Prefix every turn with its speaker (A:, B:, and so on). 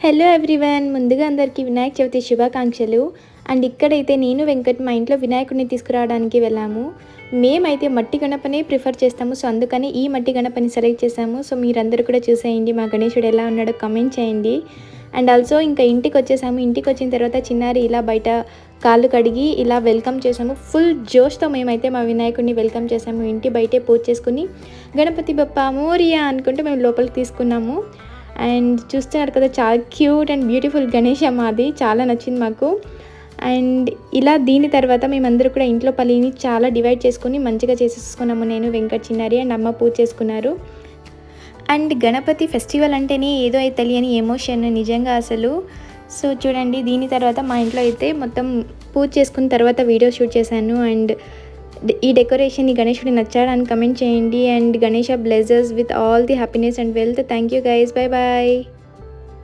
A: Hello everyone, ముందుగా అందరికీ వినాయక చవితి శుభాకాంక్షలు. అండ్ ఇక్కడైతే నేను వెంకట్ మా ఇంట్లో వినాయకుడిని తీసుకురావడానికి వెళ్ళాము. మేమైతే మట్టి గణపనే ప్రిఫర్ చేస్తాము. సో అందుకని ఈ మట్టి గణపని సెలెక్ట్ చేసాము. సో మీరందరూ కూడా చూసేయండి మా గణేశుడు ఎలా ఉన్నాడో కమెంట్ చేయండి. అండ్ ఆల్సో ఇంకా ఇంటికి వచ్చేసాము. ఇంటికి వచ్చిన తర్వాత చిన్నారి ఇలా బయట కాళ్ళు కడిగి ఇలా వెల్కమ్ చేసాము. ఫుల్ జోష్తో మేమైతే మా వినాయకుడిని వెల్కమ్ చేసాము. ఇంటి బయటే పూజ చేసుకుని గణపతి బప్పా మోరియా అనుకుంటూ మేము లోపలికి తీసుకున్నాము. అండ్ చూస్తున్నారు కదా, చాలా క్యూట్ అండ్ బ్యూటిఫుల్ గణేష్ మాది, చాలా నచ్చింది మాకు. అండ్ ఇలా దీని తర్వాత మేమందరూ కూడా ఇంట్లో పల్లిని చాలా డివైడ్ చేసుకుని మంచిగా చేసేసుకున్నాము. నేను వెంకట్ చిన్నారి అండ్ అమ్మ పూజ చేసుకున్నారు. అండ్ గణపతి ఫెస్టివల్ అంటేనే ఏదో తెలియని ఎమోషన్ నిజంగా అసలు. సో చూడండి, దీని తర్వాత మా ఇంట్లో అయితే మొత్తం పూజ చేసుకున్న తర్వాత వీడియో షూట్ చేశాను. అండ్ ఈ డెకరేషన్ ఈ గణేశుడి నచ్చాడని కమెంట్ చేయండి. And Ganesha blesses with all the happiness and wealth. Thank you guys, bye bye.